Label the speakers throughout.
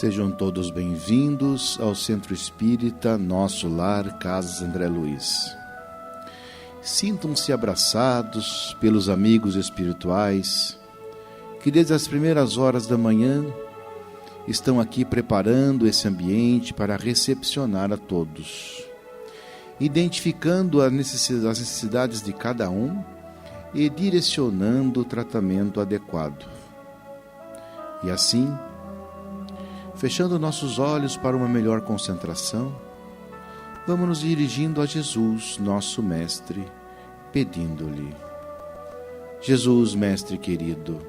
Speaker 1: Sejam todos bem-vindos ao Centro Espírita Nosso Lar, Casas André Luiz. Sintam-se abraçados pelos amigos espirituais que desde as primeiras horas da manhã estão aqui preparando esse ambiente para recepcionar a todos, identificando as necessidades de cada um e direcionando o tratamento adequado. E assim, fechando nossos olhos para uma melhor concentração, vamos nos dirigindo a Jesus, nosso Mestre, pedindo-lhe: Jesus, Mestre querido,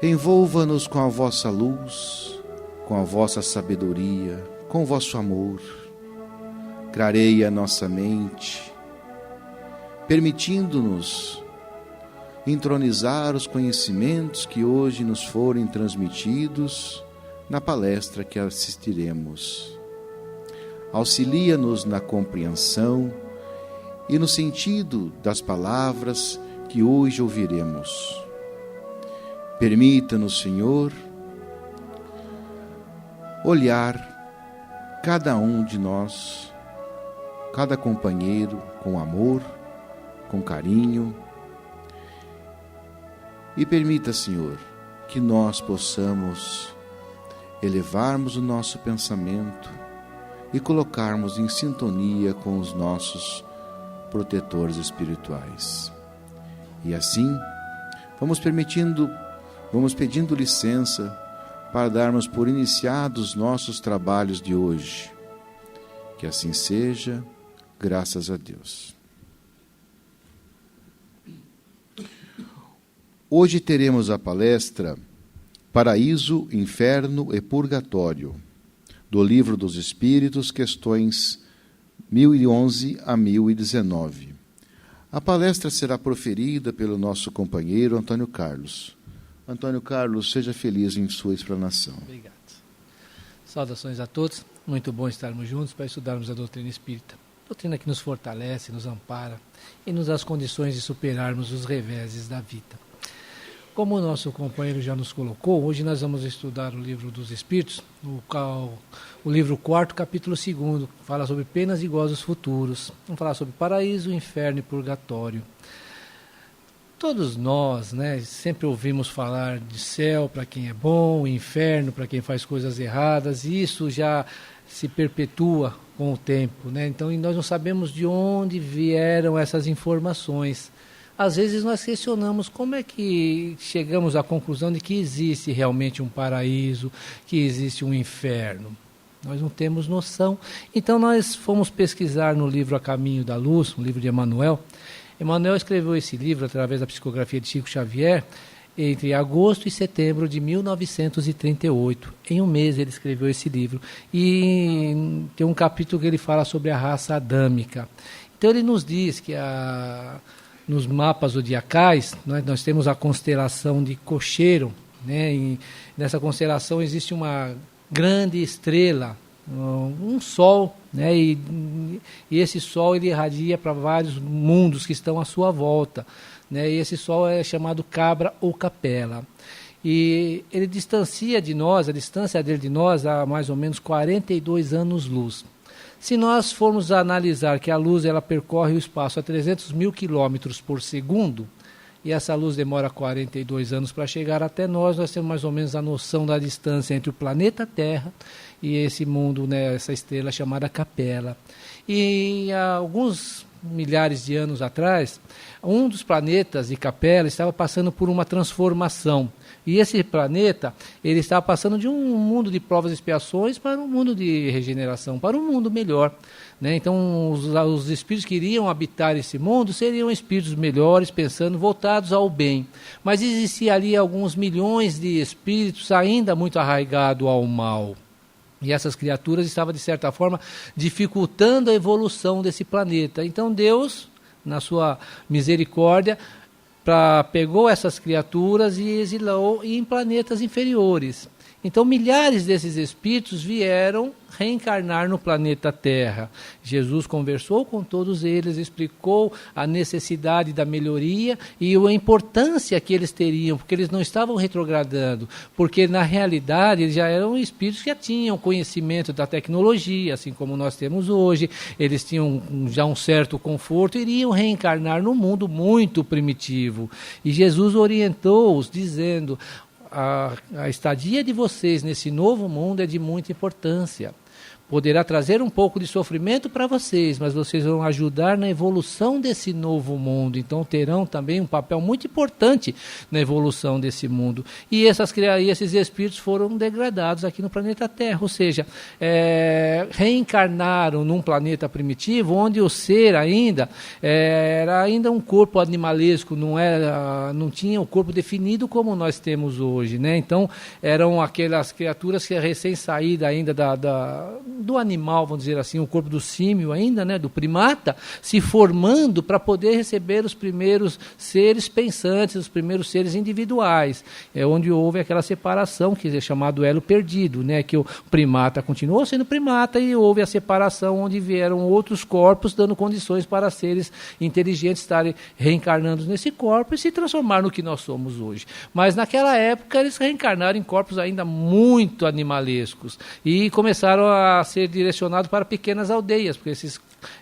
Speaker 1: envolva-nos com a vossa luz, com a vossa sabedoria, com o vosso amor. Clareia a nossa mente, permitindo-nos entronizar os conhecimentos que hoje nos forem transmitidos na palestra que assistiremos. Auxilia-nos na compreensão e no sentido das palavras que hoje ouviremos. Permita-nos, Senhor, olhar cada um de nós, cada companheiro, com amor, com carinho. E permita, Senhor, que nós possamos elevarmos o nosso pensamento e colocarmos em sintonia com os nossos protetores espirituais. E assim, vamos pedindo licença para darmos por iniciados nossos trabalhos de hoje. Que assim seja, graças a Deus. Hoje teremos a palestra Paraíso, Inferno e Purgatório, do Livro dos Espíritos, questões 1011 a 1019. A palestra será proferida pelo nosso companheiro Antônio Carlos. Antônio Carlos, seja feliz em sua explanação.
Speaker 2: Obrigado. Saudações a todos. Muito bom estarmos juntos para estudarmos a doutrina espírita. Doutrina que nos fortalece, nos ampara e nos dá as condições de superarmos os reveses da vida. Como o nosso companheiro já nos colocou, hoje nós vamos estudar o Livro dos Espíritos, o livro 4º, capítulo 2º, que fala sobre penas e gozos futuros. Vamos falar sobre paraíso, inferno e purgatório. Todos nós, sempre ouvimos falar de céu para quem é bom, inferno para quem faz coisas erradas, e isso já se perpetua com o tempo, Então, nós não sabemos de onde vieram essas informações. Às vezes nós questionamos como é que chegamos à conclusão de que existe realmente um paraíso, que existe um inferno. Nós não temos noção. Então nós fomos pesquisar no livro A Caminho da Luz, um livro de Emmanuel. Emmanuel escreveu esse livro através da psicografia de Chico Xavier entre agosto e setembro de 1938. Em um mês ele escreveu esse livro. E tem um capítulo que ele fala sobre a raça adâmica. Então ele nos diz que nos mapas zodiacais, nós temos a constelação de Cocheiro, e nessa constelação existe uma grande estrela, um sol, e esse sol ele irradia para vários mundos que estão à sua volta, e esse sol é chamado Cabra ou Capela. E ele distancia de nós, a distância dele de nós há mais ou menos 42 anos-luz. Se nós formos analisar que a luz ela percorre o espaço a 300 mil quilômetros por segundo, e essa luz demora 42 anos para chegar até nós temos mais ou menos a noção da distância entre o planeta Terra e esse mundo, essa estrela chamada Capela. E há alguns milhares de anos atrás, um dos planetas de Capela estava passando por uma transformação. E esse planeta, ele estava passando de um mundo de provas e expiações para um mundo de regeneração, para um mundo melhor. Então, os espíritos que iriam habitar esse mundo seriam espíritos melhores, pensando, voltados ao bem. Mas existia ali alguns milhões de espíritos ainda muito arraigados ao mal. E essas criaturas estavam, de certa forma, dificultando a evolução desse planeta. Então, Deus, na sua misericórdia, pegou essas criaturas e exilou em planetas inferiores. Então milhares desses espíritos vieram reencarnar no planeta Terra. Jesus conversou com todos eles, explicou a necessidade da melhoria e a importância que eles teriam, porque eles não estavam retrogradando, porque na realidade eles já eram espíritos que já tinham conhecimento da tecnologia, assim como nós temos hoje, eles tinham já um certo conforto, iriam reencarnar num mundo muito primitivo. E Jesus orientou-os dizendo: a estadia de vocês nesse novo mundo é de muita importância. Poderá trazer um pouco de sofrimento para vocês, mas vocês vão ajudar na evolução desse novo mundo. Então terão também um papel muito importante na evolução desse mundo. E esses espíritos foram degradados aqui no planeta Terra, ou seja, reencarnaram num planeta primitivo, onde o ser ainda era ainda um corpo animalesco, não tinha o corpo definido como nós temos hoje, né? Então eram aquelas criaturas que recém-saídas ainda do animal, vamos dizer assim, o corpo do símio ainda, né, do primata, se formando para poder receber os primeiros seres pensantes, os primeiros seres individuais. É onde houve aquela separação, que é chamado elo perdido, né, que o primata continuou sendo primata e houve a separação onde vieram outros corpos dando condições para seres inteligentes estarem reencarnando nesse corpo e se transformar no que nós somos hoje. Mas naquela época eles reencarnaram em corpos ainda muito animalescos e começaram a ser direcionado para pequenas aldeias, porque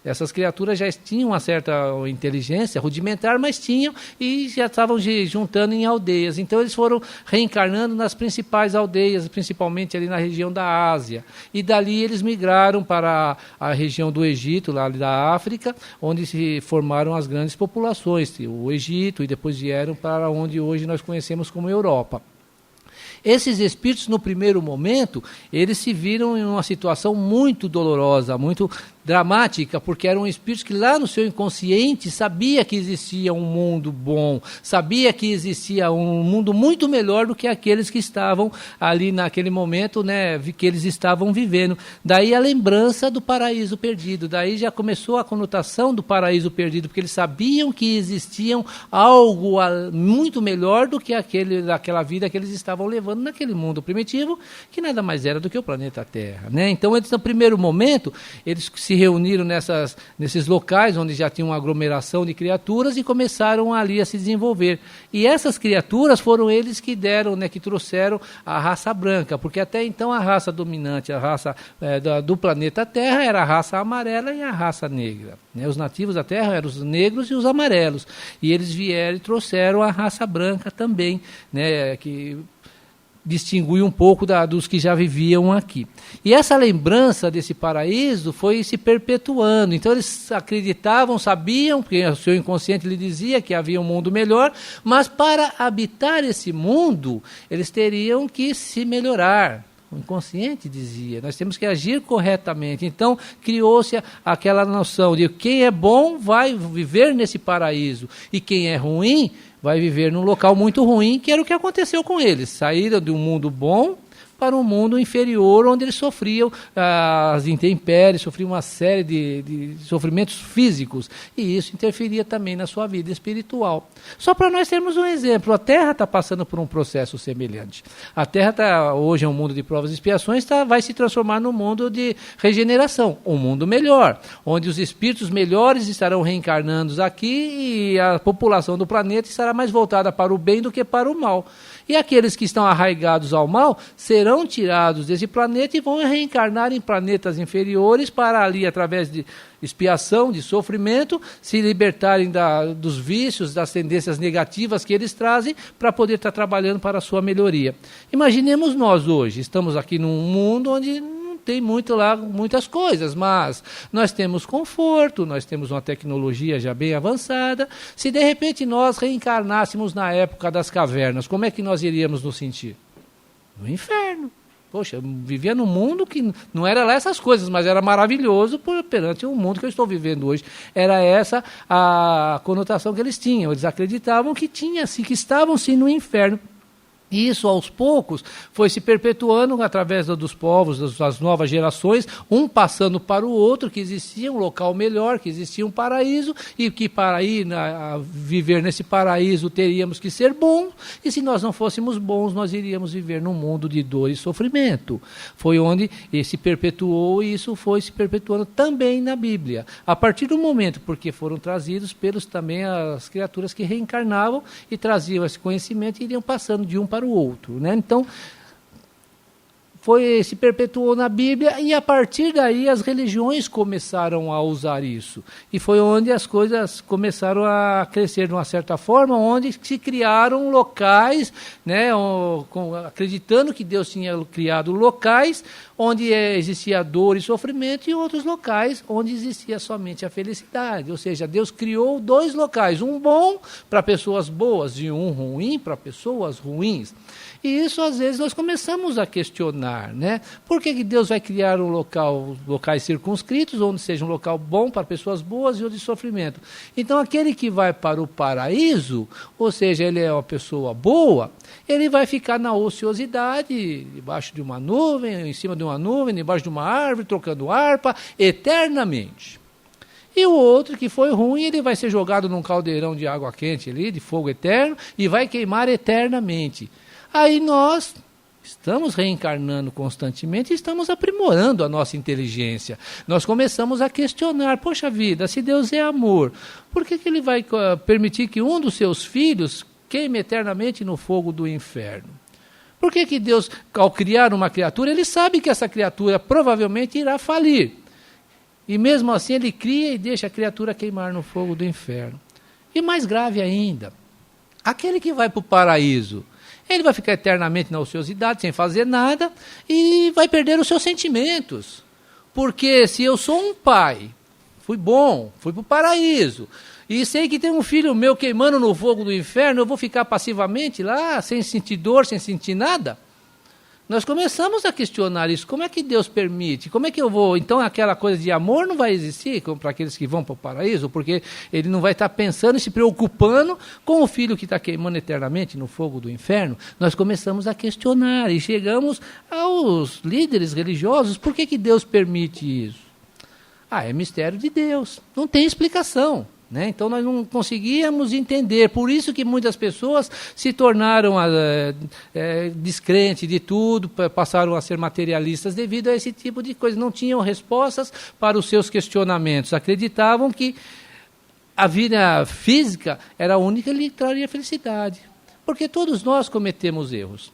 Speaker 2: essas criaturas já tinham uma certa inteligência rudimentar, mas tinham e já estavam juntando em aldeias. Então eles foram reencarnando nas principais aldeias, principalmente ali na região da Ásia. E dali eles migraram para a região do Egito, lá da África, onde se formaram as grandes populações, o Egito, e depois vieram para onde hoje nós conhecemos como Europa. Esses espíritos, no primeiro momento, eles se viram em uma situação muito dolorosa, muito dramática, porque eram espíritos que lá no seu inconsciente sabia que existia um mundo bom, sabia que existia um mundo muito melhor do que aqueles que estavam ali naquele momento, né, que eles estavam vivendo. Daí a lembrança do paraíso perdido, daí já começou a conotação do paraíso perdido, porque eles sabiam que existiam algo muito melhor do que aquela vida que eles estavam levando naquele mundo primitivo, que nada mais era do que o planeta Terra, né? Então eles, no primeiro momento, eles se reuniram nesses locais onde já tinha uma aglomeração de criaturas e começaram ali a se desenvolver. E essas criaturas foram eles que deram, né, que trouxeram a raça branca, porque até então a raça dominante, a raça do planeta Terra era a raça amarela e a raça negra, né? Os nativos da Terra eram os negros e os amarelos, e eles vieram e trouxeram a raça branca também, né, que distinguir um pouco dos que já viviam aqui. E essa lembrança desse paraíso foi se perpetuando. Então eles acreditavam, sabiam, porque o seu inconsciente lhe dizia que havia um mundo melhor, mas para habitar esse mundo, eles teriam que se melhorar. O inconsciente dizia, nós temos que agir corretamente. Então criou-se aquela noção de quem é bom vai viver nesse paraíso e quem é ruim vai viver num local muito ruim, que era o que aconteceu com eles. Saíram de um mundo bom para um mundo inferior, onde eles sofriam as intempéries, sofriam uma série de sofrimentos físicos, e isso interferia também na sua vida espiritual. Só para nós termos um exemplo, a Terra está passando por um processo semelhante. A Terra hoje é um mundo de provas e expiações, vai se transformar num mundo de regeneração, um mundo melhor, onde os espíritos melhores estarão reencarnando aqui e a população do planeta estará mais voltada para o bem do que para o mal. E aqueles que estão arraigados ao mal serão tirados desse planeta e vão reencarnar em planetas inferiores para ali, através de expiação, de sofrimento, se libertarem dos vícios, das tendências negativas que eles trazem, para poder estar trabalhando para a sua melhoria. Imaginemos nós hoje, estamos aqui num mundo onde tem muitas coisas, mas nós temos conforto, nós temos uma tecnologia já bem avançada. Se de repente nós reencarnássemos na época das cavernas, como é que nós iríamos nos sentir? No inferno. Poxa, eu vivia num mundo que não era lá essas coisas, mas era maravilhoso perante o mundo que eu estou vivendo hoje. Era essa a conotação que eles tinham. Eles acreditavam que estavam sim no inferno. E isso, aos poucos, foi se perpetuando através dos povos, das novas gerações, um passando para o outro, que existia um local melhor, que existia um paraíso, e que para ir a viver nesse paraíso teríamos que ser bons, e se nós não fôssemos bons, nós iríamos viver num mundo de dor e sofrimento. Foi onde se perpetuou, e isso foi se perpetuando também na Bíblia. A partir do momento, porque foram trazidos pelos também as criaturas que reencarnavam e traziam esse conhecimento e iriam passando de um para o outro, né? Então, se perpetuou na Bíblia, e a partir daí as religiões começaram a usar isso. E foi onde as coisas começaram a crescer de uma certa forma, onde se criaram locais, né, acreditando que Deus tinha criado locais onde existia dor e sofrimento, e outros locais onde existia somente a felicidade. Ou seja, Deus criou 2 locais, um bom para pessoas boas e um ruim para pessoas ruins. E isso, às vezes, nós começamos a questionar, né? Por que Deus vai criar locais circunscritos, onde seja um local bom para pessoas boas e outro de sofrimento? Então, aquele que vai para o paraíso, ou seja, ele é uma pessoa boa, ele vai ficar na ociosidade, debaixo de uma nuvem, em cima de uma nuvem, debaixo de uma árvore, trocando harpa, eternamente. E o outro, que foi ruim, ele vai ser jogado num caldeirão de água quente ali, de fogo eterno, e vai queimar eternamente. Aí nós estamos reencarnando constantemente e estamos aprimorando a nossa inteligência. Nós começamos a questionar, poxa vida, se Deus é amor, por que Ele vai permitir que um dos seus filhos queime eternamente no fogo do inferno? Por que Deus, ao criar uma criatura, Ele sabe que essa criatura provavelmente irá falir? E mesmo assim Ele cria e deixa a criatura queimar no fogo do inferno. E mais grave ainda, aquele que vai para o paraíso, ele vai ficar eternamente na ociosidade, sem fazer nada, e vai perder os seus sentimentos. Porque se eu sou um pai, fui bom, fui para o paraíso, e sei que tem um filho meu queimando no fogo do inferno, eu vou ficar passivamente lá, sem sentir dor, sem sentir nada? Nós começamos a questionar isso. Como é que Deus permite? Como é que eu vou? Então, aquela coisa de amor não vai existir para aqueles que vão para o paraíso, porque ele não vai estar pensando e se preocupando com o filho que está queimando eternamente no fogo do inferno. Nós começamos a questionar e chegamos aos líderes religiosos. Por que Deus permite isso? É mistério de Deus. Não tem explicação. Né? Então nós não conseguíamos entender, por isso que muitas pessoas se tornaram descrentes de tudo, passaram a ser materialistas devido a esse tipo de coisa, não tinham respostas para os seus questionamentos, acreditavam que a vida física era a única que lhe traria felicidade, porque todos nós cometemos erros,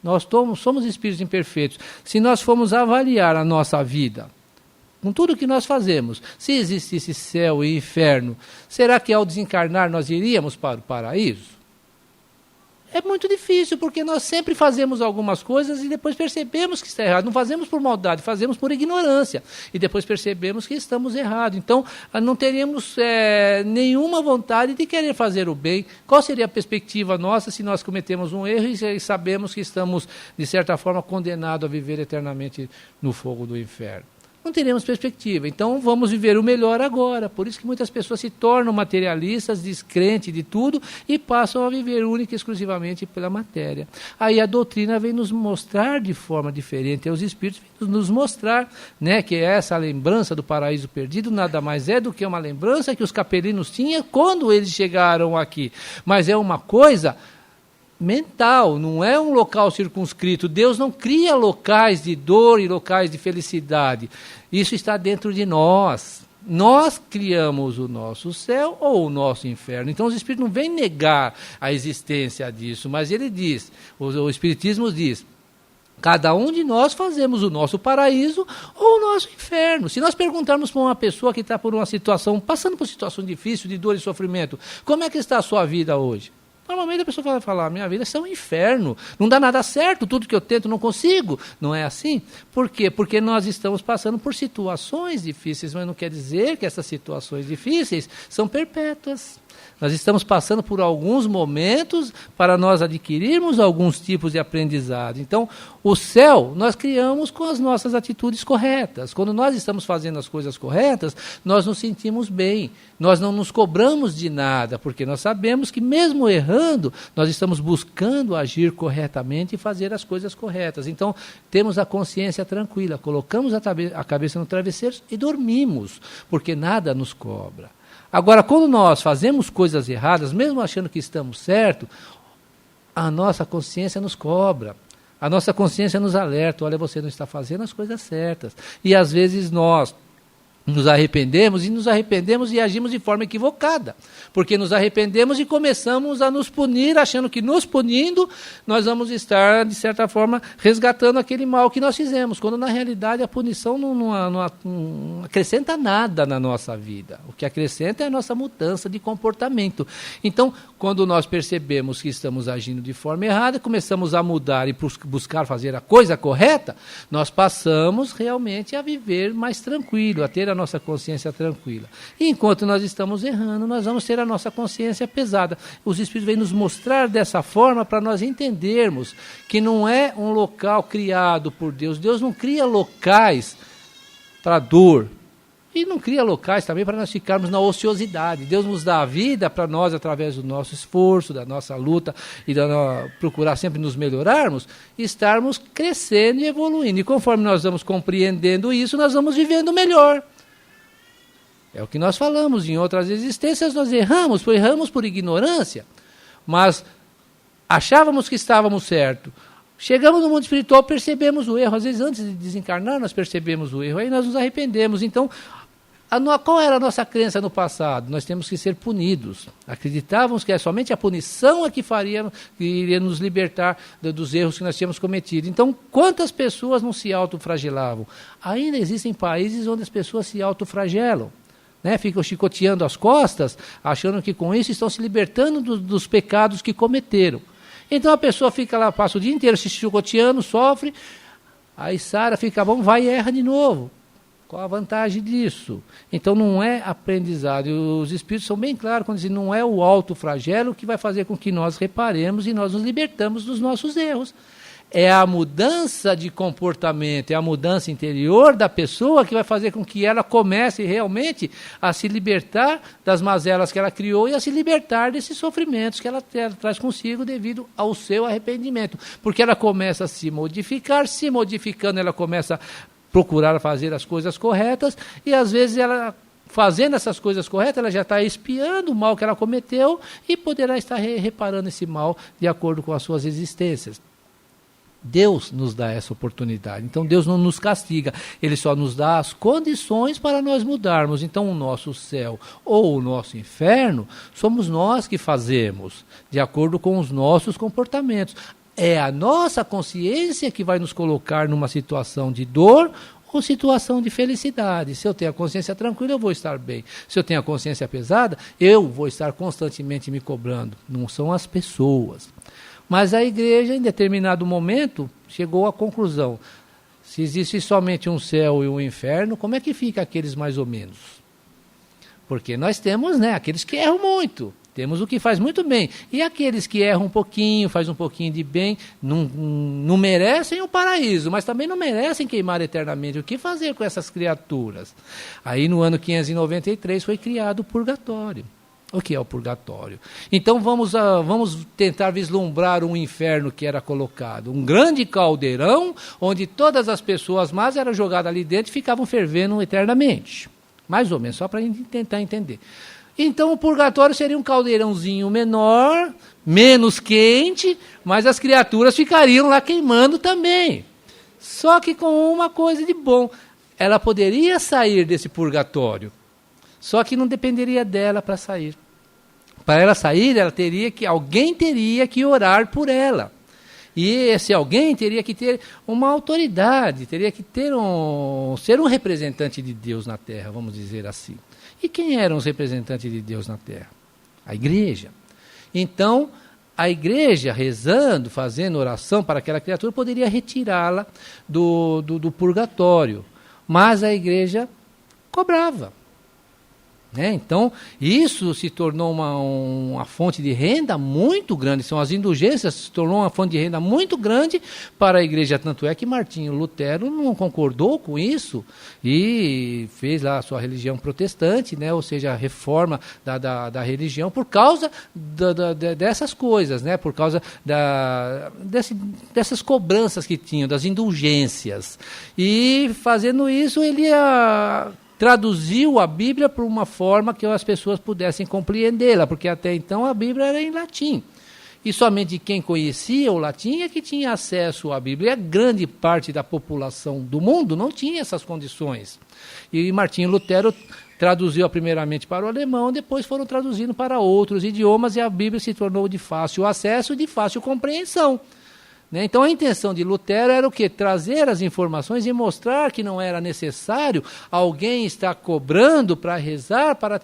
Speaker 2: nós somos espíritos imperfeitos. Se nós formos avaliar a nossa vida, com tudo que nós fazemos, se existisse céu e inferno, será que ao desencarnar nós iríamos para o paraíso? É muito difícil, porque nós sempre fazemos algumas coisas e depois percebemos que está errado. Não fazemos por maldade, fazemos por ignorância. E depois percebemos que estamos errados. Então, não teríamos nenhuma vontade de querer fazer o bem. Qual seria a perspectiva nossa se nós cometemos um erro e sabemos que estamos, de certa forma, condenados a viver eternamente no fogo do inferno? Não teremos perspectiva. Então vamos viver o melhor agora. Por isso que muitas pessoas se tornam materialistas, descrentes de tudo e passam a viver única e exclusivamente pela matéria. Aí a doutrina vem nos mostrar de forma diferente. Os espíritos vêm nos mostrar, né, que essa lembrança do paraíso perdido nada mais é do que uma lembrança que os capelinos tinham quando eles chegaram aqui. Mas é uma coisa mental, não é um local circunscrito. Deus não cria locais de dor e locais de felicidade. Isso está dentro de nós. Nós criamos o nosso céu ou o nosso inferno. Então os espíritos não vêm negar a existência disso, mas ele diz, o espiritismo diz, cada um de nós fazemos o nosso paraíso ou o nosso inferno. Se nós perguntarmos para uma pessoa que está por uma situação, passando por situação difícil, de dor e sofrimento, como é que está a sua vida hoje? Normalmente a pessoa vai falar, minha vida é um inferno, não dá nada certo, tudo que eu tento não consigo. Não é assim? Por quê? Porque nós estamos passando por situações difíceis, mas não quer dizer que essas situações difíceis são perpétuas. Nós estamos passando por alguns momentos para nós adquirirmos alguns tipos de aprendizado. Então, o céu nós criamos com as nossas atitudes corretas. Quando nós estamos fazendo as coisas corretas, nós nos sentimos bem. Nós não nos cobramos de nada, porque nós sabemos que mesmo errando, errando, nós estamos buscando agir corretamente e fazer as coisas corretas. Então, temos a consciência tranquila, colocamos a cabeça no travesseiro e dormimos, porque nada nos cobra. Agora, quando nós fazemos coisas erradas, mesmo achando que estamos certos, a nossa consciência nos cobra. A nossa consciência nos alerta, olha, você não está fazendo as coisas certas. E às vezes nós nos arrependemos e agimos de forma equivocada, porque nos arrependemos e começamos a nos punir, achando que nos punindo nós vamos estar, de certa forma, resgatando aquele mal que nós fizemos, quando na realidade a punição não acrescenta nada na nossa vida. O que acrescenta é a nossa mudança de comportamento. Então, quando nós percebemos que estamos agindo de forma errada, começamos a mudar e buscar fazer a coisa correta, nós passamos realmente a viver mais tranquilo, a ter a nossa consciência tranquila. E enquanto nós estamos errando, nós vamos ter a nossa consciência pesada. Os Espíritos vêm nos mostrar dessa forma para nós entendermos que não é um local criado por Deus. Deus não cria locais para dor. E não cria locais também para nós ficarmos na ociosidade. Deus nos dá a vida para nós, através do nosso esforço, da nossa luta e procurar sempre nos melhorarmos, estarmos crescendo e evoluindo. E conforme nós vamos compreendendo isso, nós vamos vivendo melhor. É o que nós falamos, em outras existências nós erramos por ignorância, mas achávamos que estávamos certos. Chegamos no mundo espiritual, percebemos o erro, às vezes antes de desencarnar nós percebemos o erro, aí nós nos arrependemos. Então, qual era a nossa crença no passado? Nós temos que ser punidos. Acreditávamos que é somente a punição que iria nos libertar dos erros que nós tínhamos cometido. Então, quantas pessoas não se autoflagelavam? Ainda existem países onde as pessoas se autoflagelam. Ficam chicoteando as costas, achando que com isso estão se libertando dos pecados que cometeram. Então a pessoa fica lá, passa o dia inteiro se chicoteando, sofre, aí sara, fica bom, vai e erra de novo. Qual a vantagem disso? Então não é aprendizado. Os Espíritos são bem claros quando dizem não é o autoflagelo que vai fazer com que nós reparemos e nós nos libertamos dos nossos erros. É a mudança de comportamento, é a mudança interior da pessoa que vai fazer com que ela comece realmente a se libertar das mazelas que ela criou e a se libertar desses sofrimentos que ela traz consigo devido ao seu arrependimento. Porque ela começa a se modificando, ela começa a procurar fazer as coisas corretas e às vezes ela, fazendo essas coisas corretas, ela já está expiando o mal que ela cometeu e poderá estar reparando esse mal de acordo com as suas existências. Deus nos dá essa oportunidade. Então Deus não nos castiga, Ele só nos dá as condições para nós mudarmos. Então o nosso céu ou o nosso inferno somos nós que fazemos, de acordo com os nossos comportamentos. É a nossa consciência que vai nos colocar numa situação de dor ou situação de felicidade. Se eu tenho a consciência tranquila, eu vou estar bem. Se eu tenho a consciência pesada, eu vou estar constantemente me cobrando. Não são as pessoas. Mas a igreja, em determinado momento, chegou à conclusão. Se existe somente um céu e um inferno, como é que fica aqueles mais ou menos? Porque nós temos aqueles que erram muito. Temos o que faz muito bem. E aqueles que erram um pouquinho, faz um pouquinho de bem, não merecem o paraíso, mas também não merecem queimar eternamente. O que fazer com essas criaturas? Aí no ano 593 foi criado o purgatório. O que é o purgatório? Então vamos tentar vislumbrar um inferno que era colocado. Um grande caldeirão, onde todas as pessoas más eram jogadas ali dentro e ficavam fervendo eternamente. Mais ou menos, só para tentar entender. Então o purgatório seria um caldeirãozinho menor, menos quente, mas as criaturas ficariam lá queimando também. Só que com uma coisa de bom. Ela poderia sair desse purgatório. Só que não dependeria dela para sair. Para ela sair, alguém teria que orar por ela. E esse alguém teria que ter uma autoridade, teria que ser um representante de Deus na Terra, vamos dizer assim. E quem eram os representantes de Deus na Terra? A igreja. Então, a igreja, rezando, fazendo oração para aquela criatura, poderia retirá-la do purgatório. Mas a igreja cobrava. Então, isso se tornou uma fonte de renda muito grande, são as indulgências, se tornou uma fonte de renda muito grande para a igreja, tanto é que Martinho Lutero não concordou com isso e fez lá a sua religião protestante, ou seja, a reforma da religião por causa dessas coisas, por causa dessas cobranças que tinham, das indulgências. E fazendo isso, ele traduziu a Bíblia por uma forma que as pessoas pudessem compreendê-la, porque até então a Bíblia era em latim. E somente quem conhecia o latim é que tinha acesso à Bíblia. E a grande parte da população do mundo não tinha essas condições. E Martinho Lutero traduziu primeiramente para o alemão, depois foram traduzindo para outros idiomas, e a Bíblia se tornou de fácil acesso e de fácil compreensão. Então a intenção de Lutero era o quê? Trazer as informações e mostrar que não era necessário alguém estar cobrando para rezar, para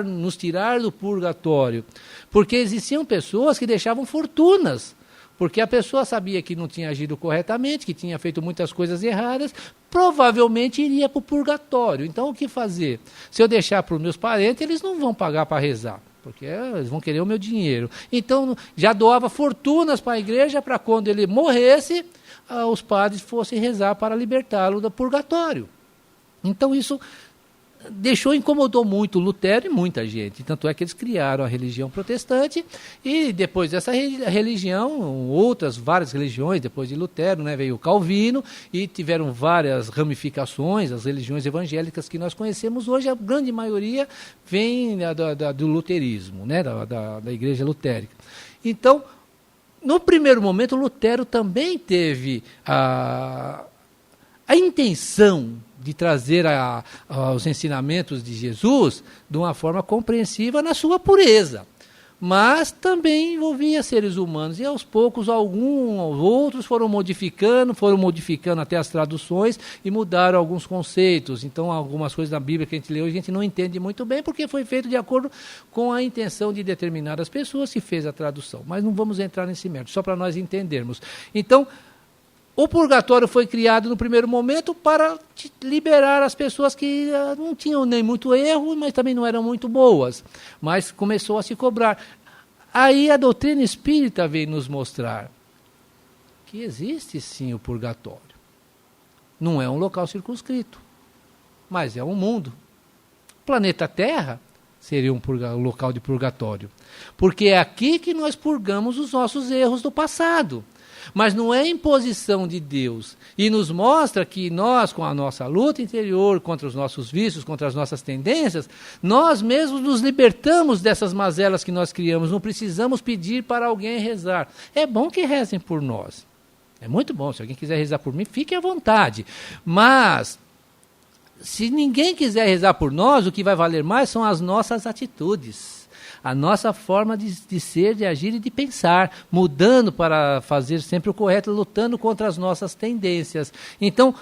Speaker 2: nos tirar do purgatório. Porque existiam pessoas que deixavam fortunas, porque a pessoa sabia que não tinha agido corretamente, que tinha feito muitas coisas erradas, provavelmente iria para o purgatório. Então o que fazer? Se eu deixar para os meus parentes, eles não vão pagar para rezar, porque eles vão querer o meu dinheiro. Então, já doava fortunas para a igreja para quando ele morresse, os padres fossem rezar para libertá-lo do purgatório. Então, isso incomodou muito Lutero e muita gente. Tanto é que eles criaram a religião protestante e depois dessa religião, várias religiões, depois de Lutero, veio o Calvino e tiveram várias ramificações, as religiões evangélicas que nós conhecemos hoje, a grande maioria vem do luterismo, da igreja lutérica. Então, no primeiro momento, Lutero também teve a intenção de trazer os ensinamentos de Jesus de uma forma compreensiva na sua pureza. Mas também envolvia seres humanos, e aos poucos outros foram modificando até as traduções e mudaram alguns conceitos. Então, algumas coisas da Bíblia que a gente leu, a gente não entende muito bem, porque foi feito de acordo com a intenção de determinadas pessoas que fez a tradução. Mas não vamos entrar nesse mérito, só para nós entendermos. Então, o purgatório foi criado no primeiro momento para liberar as pessoas que não tinham nem muito erro, mas também não eram muito boas. Mas começou a se cobrar. Aí a doutrina espírita veio nos mostrar que existe sim o purgatório. Não é um local circunscrito, mas é um mundo. O planeta Terra seria um local de purgatório, porque é aqui que nós purgamos os nossos erros do passado. Mas não é imposição de Deus. E nos mostra que nós, com a nossa luta interior, contra os nossos vícios, contra as nossas tendências, nós mesmos nos libertamos dessas mazelas que nós criamos. Não precisamos pedir para alguém rezar. É bom que rezem por nós. É muito bom. Se alguém quiser rezar por mim, fique à vontade. Mas, se ninguém quiser rezar por nós, o que vai valer mais são as nossas atitudes. A nossa forma de ser, de agir e de pensar, mudando para fazer sempre o correto, lutando contra as nossas tendências. Então,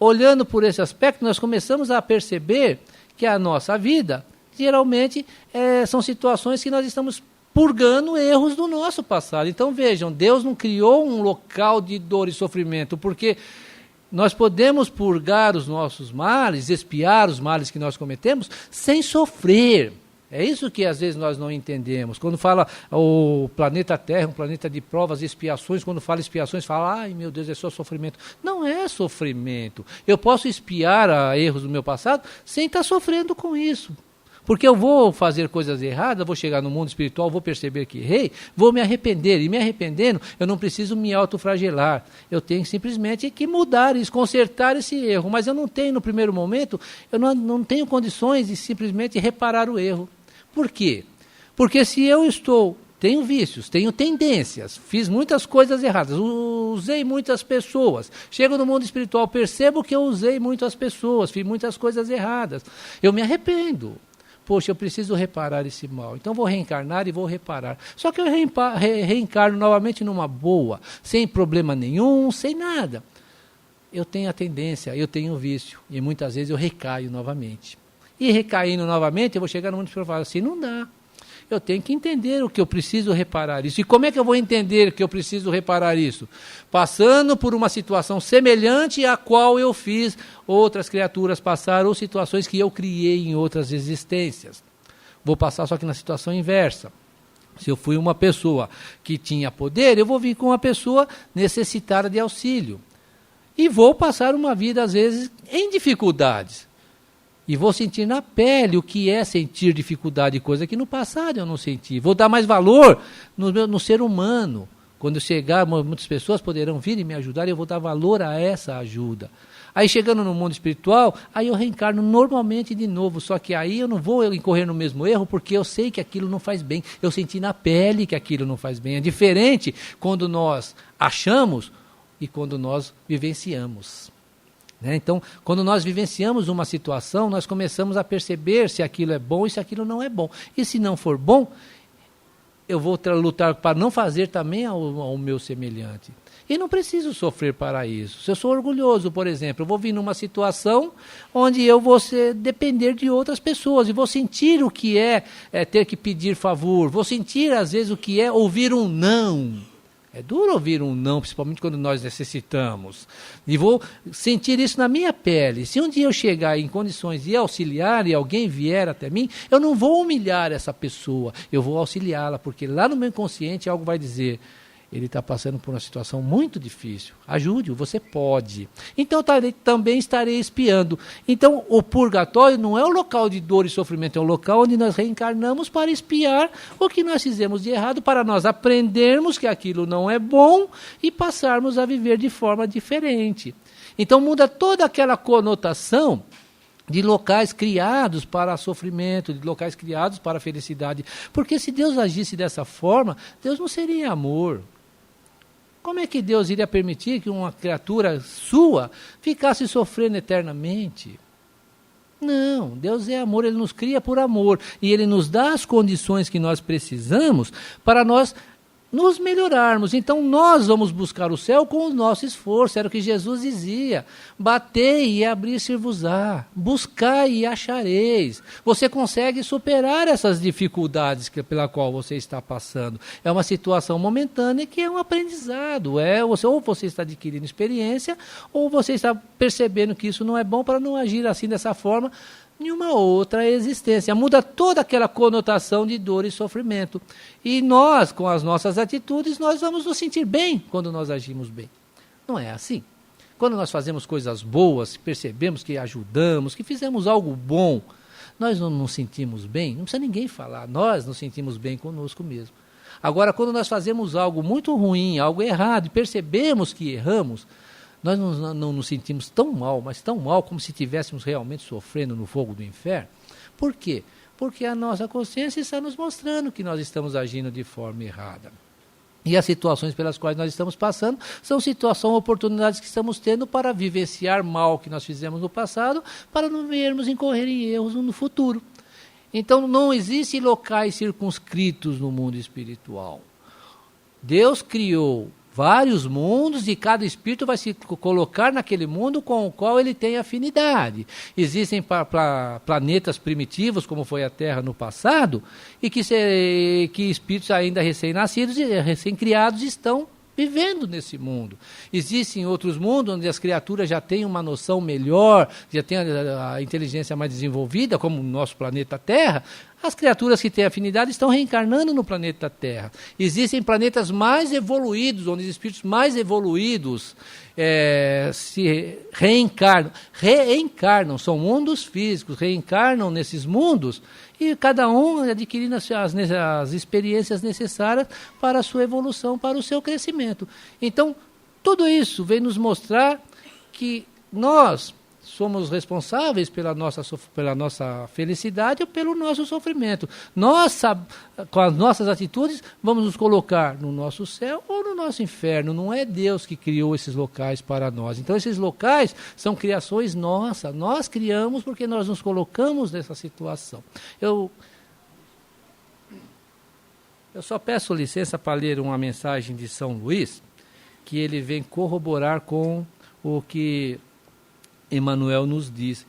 Speaker 2: olhando por esse aspecto, nós começamos a perceber que a nossa vida, geralmente, são situações que nós estamos purgando erros do nosso passado. Então, vejam, Deus não criou um local de dor e sofrimento, porque nós podemos purgar os nossos males, expiar os males que nós cometemos, sem sofrer. É isso que às vezes nós não entendemos. Quando fala o planeta Terra, um planeta de provas e expiações, quando fala expiações, fala, ai meu Deus, é só sofrimento. Não é sofrimento. Eu posso expiar erros do meu passado sem estar sofrendo com isso. Porque eu vou fazer coisas erradas, vou chegar no mundo espiritual, vou perceber que errei, vou me arrepender. E me arrependendo, eu não preciso me autoflagelar. Eu tenho simplesmente que mudar isso, consertar esse erro. Mas eu não tenho, no primeiro momento, eu não tenho condições de simplesmente reparar o erro. Por quê? Porque se eu tenho vícios, tenho tendências, fiz muitas coisas erradas, usei muitas pessoas, chego no mundo espiritual, percebo que eu usei muitas pessoas, fiz muitas coisas erradas, eu me arrependo. Poxa, eu preciso reparar esse mal, então vou reencarnar e vou reparar. Só que eu reencarno novamente numa boa, sem problema nenhum, sem nada. Eu tenho a tendência, eu tenho o vício, e muitas vezes eu recaio novamente. E recaindo novamente, eu vou chegar no mundo espiritual e falar assim, não dá. eu tenho que entender o que eu preciso reparar isso. E como é que eu vou entender que eu preciso reparar isso? Passando por uma situação semelhante à qual eu fiz outras criaturas passar, ou situações que eu criei em outras existências. Vou passar só que na situação inversa. Se eu fui uma pessoa que tinha poder, eu vou vir com uma pessoa necessitada de auxílio. E vou passar uma vida, às vezes, em dificuldades. E vou sentir na pele o que é sentir dificuldade, coisa que no passado eu não senti. Vou dar mais valor no ser humano. Quando eu chegar, muitas pessoas poderão vir e me ajudar, e eu vou dar valor a essa ajuda. Aí chegando no mundo espiritual, aí eu reencarno normalmente de novo, só que aí eu não vou incorrer no mesmo erro, porque eu sei que aquilo não faz bem. Eu senti na pele que aquilo não faz bem. É diferente quando nós achamos e quando nós vivenciamos. Então, quando nós vivenciamos uma situação, nós começamos a perceber se aquilo é bom e se aquilo não é bom. E se não for bom, eu vou lutar para não fazer também ao meu semelhante. E não preciso sofrer para isso. Se eu sou orgulhoso, por exemplo, eu vou vir numa situação onde eu vou depender de outras pessoas e vou sentir o que é ter que pedir favor, vou sentir às vezes o que é ouvir um não. É duro ouvir um não, principalmente quando nós necessitamos. E vou sentir isso na minha pele. Se um dia eu chegar em condições de auxiliar e alguém vier até mim, eu não vou humilhar essa pessoa, eu vou auxiliá-la, porque lá no meu inconsciente algo vai dizer: ele está passando por uma situação muito difícil. Ajude-o, você pode. Então também estarei espiando. Então o purgatório não é o local de dor e sofrimento, é o local onde nós reencarnamos para espiar o que nós fizemos de errado, para nós aprendermos que aquilo não é bom e passarmos a viver de forma diferente. Então muda toda aquela conotação de locais criados para sofrimento, de locais criados para felicidade. Porque se Deus agisse dessa forma, Deus não seria amor. Como é que Deus iria permitir que uma criatura sua ficasse sofrendo eternamente? Não, Deus é amor, Ele nos cria por amor. E Ele nos dá as condições que nós precisamos para nós nos melhorarmos. Então nós vamos buscar o céu com o nosso esforço. Era o que Jesus dizia: batei e abrir-se-vos-á, buscai e achareis. Você consegue superar essas dificuldades pela qual você está passando. É uma situação momentânea que é um aprendizado. Ou você está adquirindo experiência, ou você está percebendo que isso não é bom para não agir assim dessa forma em uma outra existência. Muda toda aquela conotação de dor e sofrimento. E nós, com as nossas atitudes, nós vamos nos sentir bem quando nós agimos bem. Não é assim? Quando nós fazemos coisas boas, percebemos que ajudamos, que fizemos algo bom, nós não nos sentimos bem? Não precisa ninguém falar, nós nos sentimos bem conosco mesmo. Agora, quando nós fazemos algo muito ruim, algo errado, e percebemos que erramos, nós não nos sentimos tão mal, mas tão mal como se estivéssemos realmente sofrendo no fogo do inferno. Por quê? Porque a nossa consciência está nos mostrando que nós estamos agindo de forma errada. E as situações pelas quais nós estamos passando são oportunidades que estamos tendo para vivenciar mal que nós fizemos no passado, para não vermos incorrer em erros no futuro. Então não existem locais circunscritos no mundo espiritual. Deus criou vários mundos e cada espírito vai se colocar naquele mundo com o qual ele tem afinidade. Existem planetas primitivos, como foi a Terra no passado, e que espíritos ainda recém-nascidos e recém-criados estão vivendo nesse mundo. Existem outros mundos onde as criaturas já têm uma noção melhor, já têm a inteligência mais desenvolvida, como o nosso planeta Terra. As criaturas que têm afinidade estão reencarnando no planeta Terra. Existem planetas mais evoluídos, onde os espíritos mais evoluídos se reencarnam, são mundos físicos, reencarnam nesses mundos, e cada um adquirindo as experiências necessárias para a sua evolução, para o seu crescimento. Então, tudo isso vem nos mostrar que nós somos responsáveis pela nossa felicidade ou pelo nosso sofrimento. Nós, com as nossas atitudes, vamos nos colocar no nosso céu ou no nosso inferno. Não é Deus que criou esses locais para nós. Então, esses locais são criações nossas. Nós criamos porque nós nos colocamos nessa situação. Eu só peço licença para ler uma mensagem de São Luís, que ele vem corroborar com o que Emmanuel nos diz.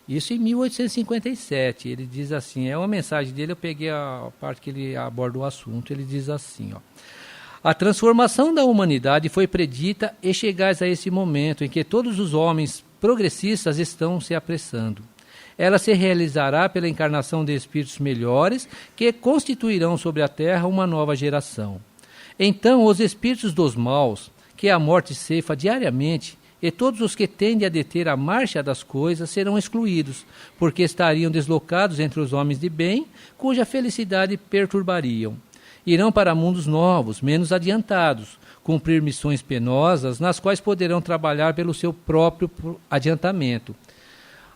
Speaker 2: Isso em 1857, ele diz assim, é uma mensagem dele, eu peguei a parte que ele aborda o assunto, ele diz assim, ó: a transformação da humanidade foi predita e chegais a esse momento em que todos os homens progressistas estão se apressando. Ela se realizará pela encarnação de espíritos melhores que constituirão sobre a Terra uma nova geração. Então, os espíritos dos maus, que a morte ceifa diariamente, e todos os que tendem a deter a marcha das coisas serão excluídos, porque estariam deslocados entre os homens de bem, cuja felicidade perturbariam. Irão para mundos novos, menos adiantados, cumprir missões penosas, nas quais poderão trabalhar pelo seu próprio adiantamento,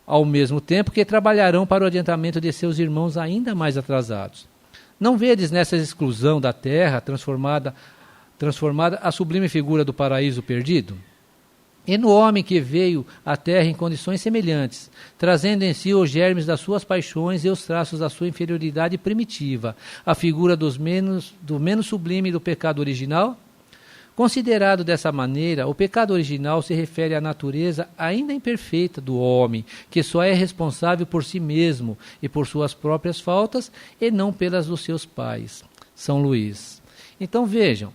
Speaker 2: ao mesmo tempo que trabalharão para o adiantamento de seus irmãos ainda mais atrasados. Não vedes nessa exclusão da terra transformada a sublime figura do paraíso perdido? E no homem que veio à terra em condições semelhantes, trazendo em si os germes das suas paixões e os traços da sua inferioridade primitiva, a figura do menos sublime do pecado original? Considerado dessa maneira, o pecado original se refere à natureza ainda imperfeita do homem, que só é responsável por si mesmo e por suas próprias faltas e não pelas dos seus pais. São Luís. Então vejam,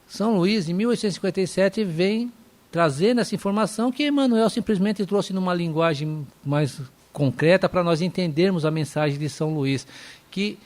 Speaker 2: São Luís, em 1857, vem trazendo essa informação que Emmanuel simplesmente trouxe numa linguagem mais concreta para nós entendermos a mensagem de São Luís, que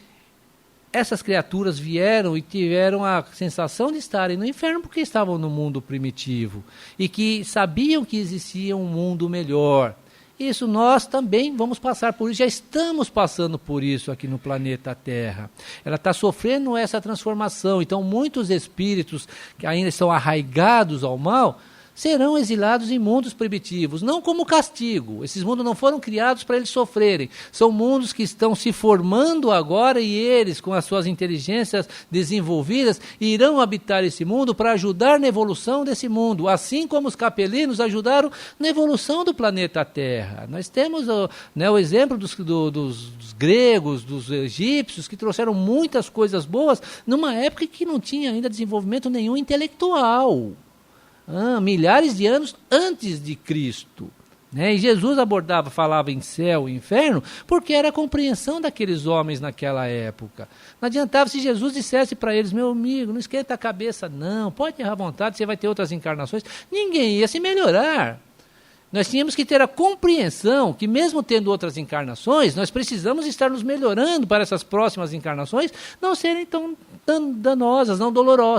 Speaker 2: essas criaturas vieram e tiveram a sensação de estarem no inferno porque estavam no mundo primitivo e que sabiam que existia um mundo melhor. Isso nós também vamos passar por isso, já estamos passando por isso aqui no planeta Terra. Ela está sofrendo essa transformação, então muitos espíritos que ainda estão arraigados ao mal serão exilados em mundos primitivos, não como castigo. Esses mundos não foram criados para eles sofrerem. São mundos que estão se formando agora e eles, com as suas inteligências desenvolvidas, irão habitar esse mundo para ajudar na evolução desse mundo, assim como os capelinos ajudaram na evolução do planeta Terra. Nós temos o exemplo dos gregos, dos egípcios, que trouxeram muitas coisas boas numa época que não tinha ainda desenvolvimento nenhum intelectual. Milhares de anos antes de Cristo. E Jesus falava em céu e inferno, porque era a compreensão daqueles homens naquela época. Não adiantava se Jesus dissesse para eles: meu amigo, não esquenta a cabeça não, pode errar à vontade, você vai ter outras encarnações. Ninguém ia se melhorar. Nós tínhamos que ter a compreensão que, mesmo tendo outras encarnações, nós precisamos estar nos melhorando para essas próximas encarnações não serem tão danosas,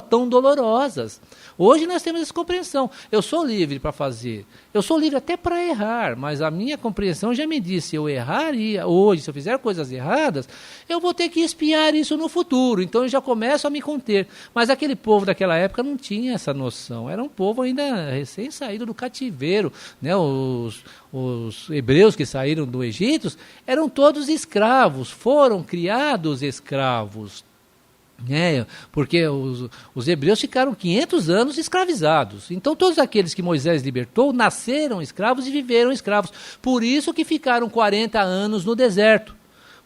Speaker 2: tão dolorosas. Hoje nós temos essa compreensão. Eu sou livre para fazer, eu sou livre até para errar, mas a minha compreensão já me disse: se eu errar hoje, se eu fizer coisas erradas, eu vou ter que expiar isso no futuro. Então eu já começo a me conter. Mas aquele povo daquela época não tinha essa noção. Era um povo ainda recém-saído do cativeiro, Os hebreus que saíram do Egito eram todos escravos, foram criados escravos. Porque os hebreus ficaram 500 anos escravizados. Então todos aqueles que Moisés libertou nasceram escravos e viveram escravos. Por isso que ficaram 40 anos no deserto,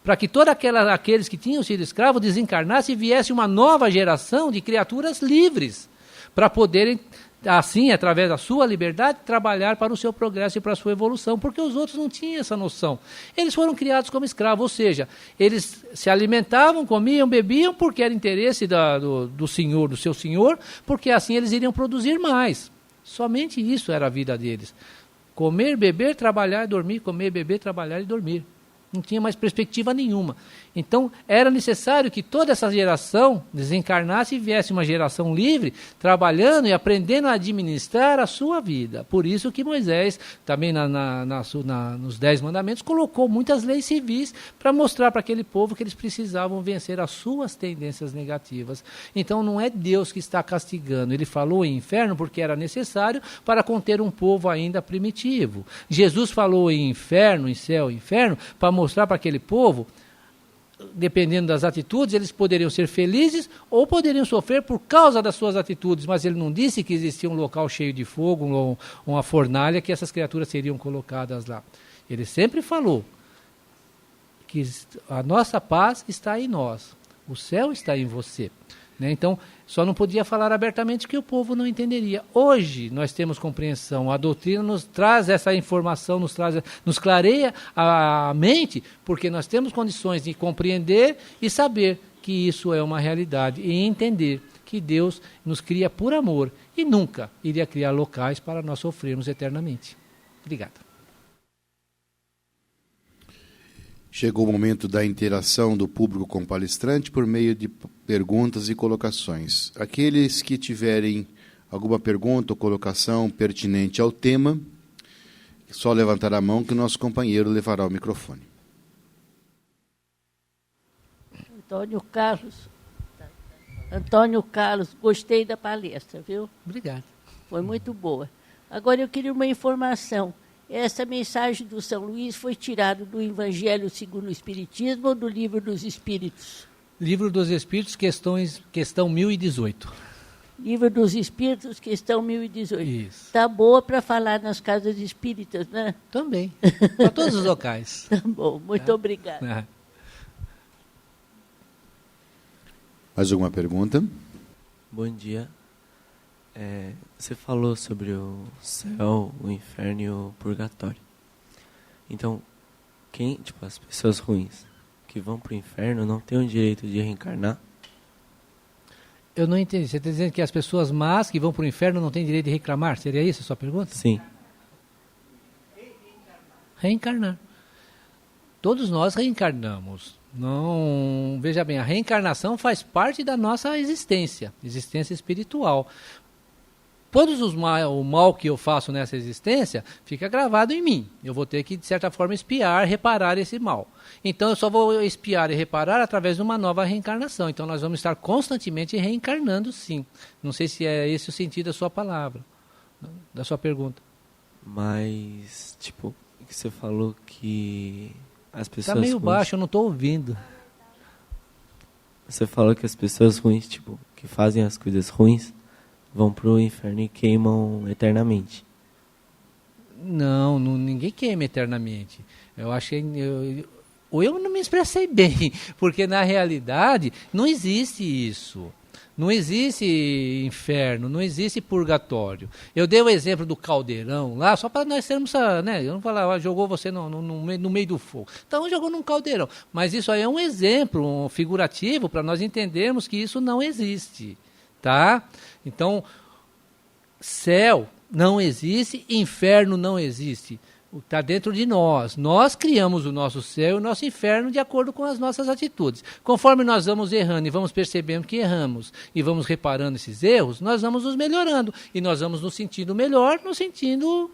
Speaker 2: para que todos aqueles que tinham sido escravos desencarnassem e viesse uma nova geração de criaturas livres, para poderem, assim, através da sua liberdade, trabalhar para o seu progresso e para a sua evolução, porque os outros não tinham essa noção. Eles foram criados como escravos, ou seja, eles se alimentavam, comiam, bebiam, porque era interesse do senhor, do seu senhor, porque assim eles iriam produzir mais. Somente isso era a vida deles. Comer, beber, trabalhar e dormir, comer, beber, trabalhar e dormir. Não tinha mais perspectiva nenhuma. Então, era necessário que toda essa geração desencarnasse e viesse uma geração livre, trabalhando e aprendendo a administrar a sua vida. Por isso que Moisés, também nos 10 mandamentos, colocou muitas leis civis para mostrar para aquele povo que eles precisavam vencer as suas tendências negativas. Então, não é Deus que está castigando. Ele falou em inferno porque era necessário para conter um povo ainda primitivo. Jesus falou em inferno, em céu e inferno, para mostrar para aquele povo, dependendo das atitudes, eles poderiam ser felizes ou poderiam sofrer por causa das suas atitudes, mas ele não disse que existia um local cheio de fogo, uma fornalha, que essas criaturas seriam colocadas lá. Ele sempre falou que a nossa paz está em nós, o céu está em você. né? Então, só não podia falar abertamente que o povo não entenderia. Hoje nós temos compreensão, a doutrina nos traz essa informação, nos clareia a mente, porque nós temos condições de compreender e saber que isso é uma realidade e entender que Deus nos cria por amor e nunca iria criar locais para nós sofrermos eternamente. Obrigado.
Speaker 1: Chegou o momento da interação do público com o palestrante por meio de perguntas e colocações. Aqueles que tiverem alguma pergunta ou colocação pertinente ao tema, só levantar a mão que o nosso companheiro levará o microfone.
Speaker 3: Antônio Carlos, gostei da palestra, viu?
Speaker 2: Obrigado.
Speaker 3: Foi muito boa. Agora eu queria uma informação. Essa mensagem do São Luís foi tirada do Evangelho segundo o Espiritismo ou do Livro dos Espíritos?
Speaker 2: Livro dos Espíritos, questão 1018.
Speaker 3: Livro dos Espíritos, questão 1018.
Speaker 2: Isso.
Speaker 3: Tá boa para falar nas casas espíritas, né?
Speaker 2: Também, para todos os locais.
Speaker 3: Tá bom, muito obrigada.
Speaker 1: Mais alguma pergunta?
Speaker 4: Bom dia. Você falou sobre o céu, o inferno e o purgatório. Então, as pessoas ruins que vão para o inferno não têm o direito de reencarnar?
Speaker 2: Eu não entendi. Você está dizendo que as pessoas más que vão para o inferno não têm direito de reclamar? Seria isso a sua pergunta?
Speaker 4: Sim.
Speaker 2: Reencarnar. Todos nós reencarnamos. Não, veja bem, a reencarnação faz parte da nossa existência espiritual. Todos o mal que eu faço nessa existência fica gravado em mim. Eu vou ter que, de certa forma, espiar, reparar esse mal. Então, eu só vou espiar e reparar através de uma nova reencarnação. Então, nós vamos estar constantemente reencarnando, sim. Não sei se é esse o sentido da sua palavra, da sua pergunta.
Speaker 4: Mas, que você falou que as pessoas...
Speaker 2: Está meio
Speaker 4: ruins,
Speaker 2: baixo, eu não estou ouvindo.
Speaker 4: Você falou que as pessoas ruins, que fazem as coisas ruins, vão pro inferno e queimam eternamente.
Speaker 2: Não, ninguém queima eternamente. Eu achei... Ou eu não me expressei bem, porque na realidade não existe isso. Não existe inferno, não existe purgatório. Eu dei o exemplo do caldeirão lá, só para nós termos, né? Eu não falar, jogou você no meio do fogo. Então jogou num caldeirão. Mas isso aí é um exemplo figurativo para nós entendermos que isso não existe. Tá? Então, céu não existe, inferno não existe. Está dentro de nós. Nós criamos o nosso céu e o nosso inferno de acordo com as nossas atitudes. Conforme nós vamos errando e vamos percebendo que erramos e vamos reparando esses erros, nós vamos nos melhorando. E nós vamos nos sentindo melhor, nos sentindo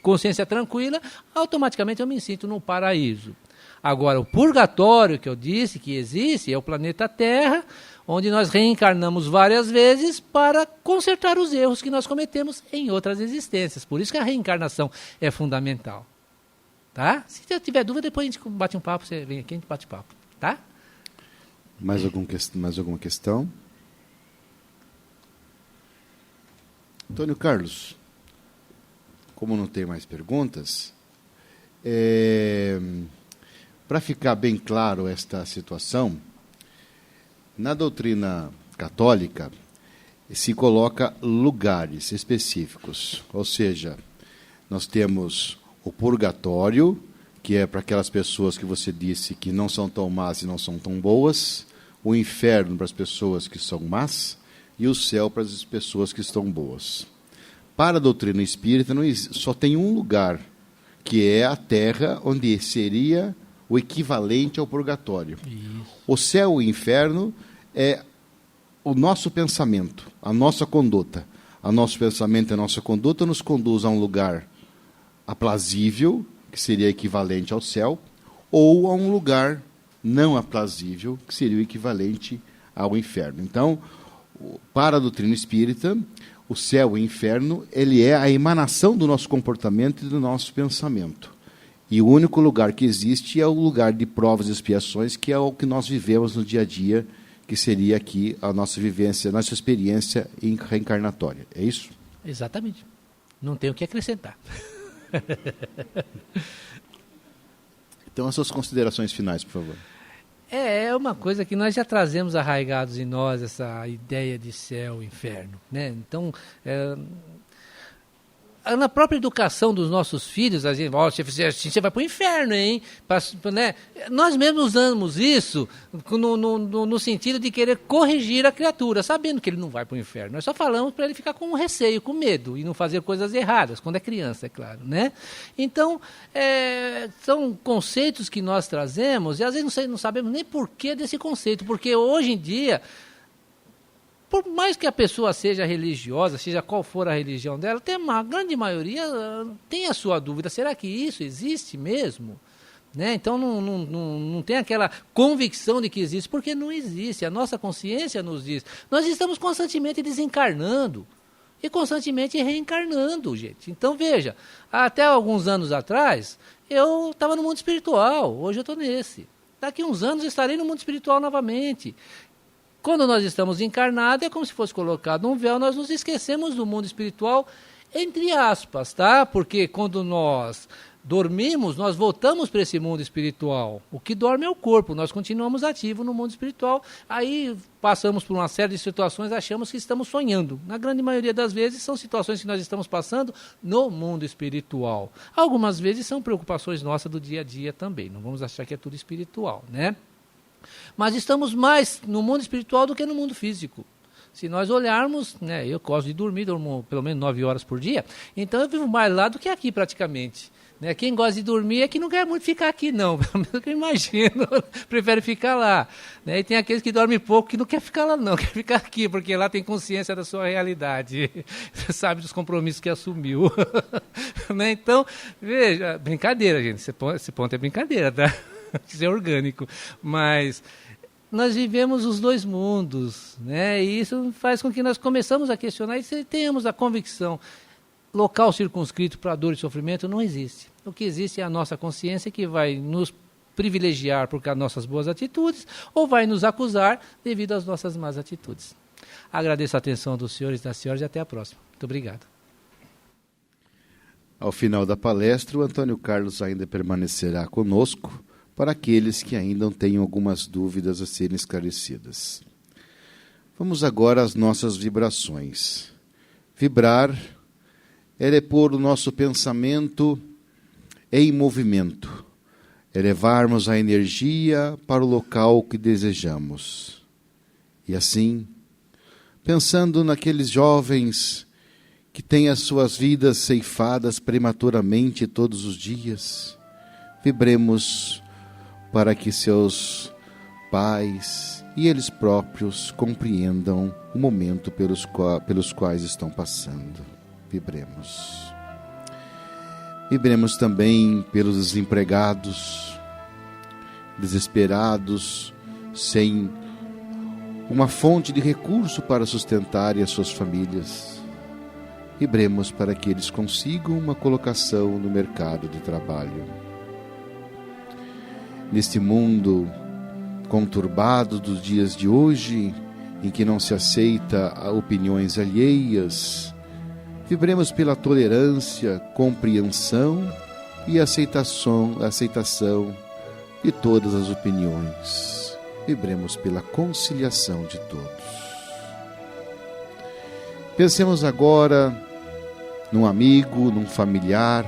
Speaker 2: consciência tranquila, automaticamente eu me sinto no paraíso. Agora, o purgatório que eu disse que existe é o planeta Terra, onde nós reencarnamos várias vezes para consertar os erros que nós cometemos em outras existências. Por isso que a reencarnação é fundamental. Tá? Se você tiver dúvida, depois a gente bate um papo, você vem aqui e a gente bate papo. Tá?
Speaker 1: Mais alguma questão? Antônio Carlos, como não tem mais perguntas, para ficar bem claro esta situação, na doutrina católica se coloca lugares específicos, ou seja, nós temos o purgatório, que é para aquelas pessoas que você disse que não são tão más e não são tão boas, o inferno para as pessoas que são más e o céu para as pessoas que estão boas. Para a doutrina espírita só tem um lugar, que é a terra, onde seria o equivalente ao purgatório. Isso. O céu e o inferno é o nosso pensamento, a nossa conduta. O nosso pensamento e a nossa conduta nos conduz a um lugar aprazível, que seria equivalente ao céu, ou a um lugar não aprazível, que seria o equivalente ao inferno. Então, para a doutrina espírita, o céu e o inferno, ele é a emanação do nosso comportamento e do nosso pensamento. E o único lugar que existe é o lugar de provas e expiações, que é o que nós vivemos no dia a dia, que seria aqui a nossa vivência, a nossa experiência reencarnatória. É isso?
Speaker 2: Exatamente. Não tenho o que acrescentar.
Speaker 1: Então, as suas considerações finais, por favor.
Speaker 2: É uma coisa que nós já trazemos arraigados em nós, essa ideia de céu e inferno, né? Então, na própria educação dos nossos filhos, a gente, se fizer assim, você vai para o inferno, hein? Né? Nós mesmos usamos isso no sentido de querer corrigir a criatura, sabendo que ele não vai para o inferno. Nós só falamos para ele ficar com receio, com medo, e não fazer coisas erradas, quando é criança, é claro, né? Então, são conceitos que nós trazemos, e às vezes não sabemos nem porquê desse conceito, porque hoje em dia, por mais que a pessoa seja religiosa, seja qual for a religião dela, tem uma grande maioria tem a sua dúvida, será que isso existe mesmo? Né? Então não tem aquela convicção de que existe, porque não existe, a nossa consciência nos diz. Nós estamos constantemente desencarnando e constantemente reencarnando, gente. Então veja, até alguns anos atrás, eu estava no mundo espiritual, hoje eu estou nesse. Daqui uns anos eu estarei no mundo espiritual novamente. Quando nós estamos encarnados, é como se fosse colocado um véu, nós nos esquecemos do mundo espiritual, entre aspas, tá? Porque quando nós dormimos, nós voltamos para esse mundo espiritual. O que dorme é o corpo, nós continuamos ativos no mundo espiritual. Aí passamos por uma série de situações, achamos que estamos sonhando. Na grande maioria das vezes, são situações que nós estamos passando no mundo espiritual. Algumas vezes são preocupações nossas do dia a dia também, não vamos achar que é tudo espiritual, né? Mas estamos mais no mundo espiritual do que no mundo físico. Se nós olharmos, né, eu gosto de dormir, durmo pelo menos 9 horas por dia, então eu vivo mais lá do que aqui praticamente. Né? Quem gosta de dormir é que não quer muito ficar aqui não, pelo menos que eu imagino, prefere ficar lá. Né? E tem aqueles que dormem pouco que não quer ficar lá não, quer ficar aqui, porque lá tem consciência da sua realidade, sabe dos compromissos que assumiu. Né? Então, veja, brincadeira gente, esse ponto é brincadeira, tá? Isso é orgânico, mas nós vivemos os dois mundos, né? E isso faz com que nós começamos a questionar e tenhamos a convicção, local circunscrito para dor e sofrimento não existe. O que existe é a nossa consciência que vai nos privilegiar por causa das nossas boas atitudes ou vai nos acusar devido às nossas más atitudes. Agradeço a atenção dos senhores e das senhoras e até a próxima. Muito obrigado.
Speaker 1: Ao final da palestra, o Antônio Carlos ainda permanecerá conosco para aqueles que ainda tenham algumas dúvidas a serem esclarecidas. Vamos agora às nossas vibrações. Vibrar é pôr o nosso pensamento em movimento, é levarmos a energia para o local que desejamos. E assim, pensando naqueles jovens que têm as suas vidas ceifadas prematuramente todos os dias, vibremos para que seus pais e eles próprios compreendam o momento pelos quais estão passando. Vibremos. Vibremos também pelos desempregados, desesperados, sem uma fonte de recurso para sustentarem as suas famílias. Vibremos para que eles consigam uma colocação no mercado de trabalho. Neste mundo conturbado dos dias de hoje, em que não se aceita opiniões alheias, vibremos pela tolerância, compreensão e aceitação de todas as opiniões. Vibremos pela conciliação de todos. Pensemos agora num amigo, num familiar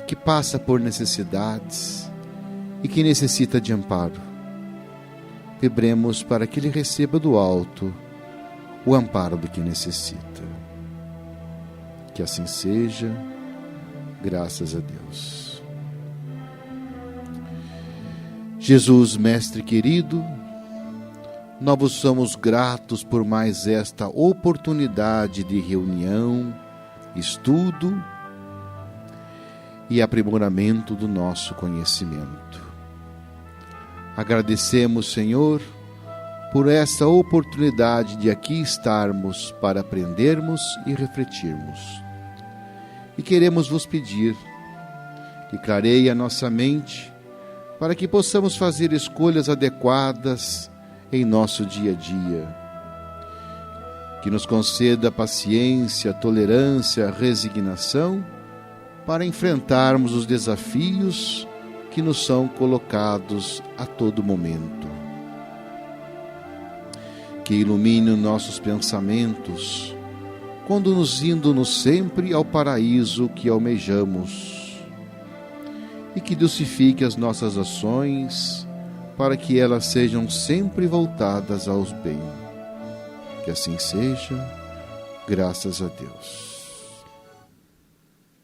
Speaker 1: que passa por necessidades e que necessita de amparo. Vibremos para que ele receba do alto o amparo do que necessita. Que assim seja, graças a Deus. Jesus, Mestre querido, nós vos somos gratos por mais esta oportunidade de reunião, estudo e aprimoramento do nosso conhecimento. Agradecemos, Senhor, por esta oportunidade de aqui estarmos para aprendermos e refletirmos. E queremos vos pedir que clareie a nossa mente para que possamos fazer escolhas adequadas em nosso dia a dia. Que nos conceda paciência, tolerância, resignação para enfrentarmos os desafios que nos são colocados a todo momento. que ilumine os nossos pensamentos, conduzindo-nos sempre ao paraíso que almejamos, e que dulcifique as nossas ações, para que elas sejam sempre voltadas aos bens. Que assim seja, graças a Deus.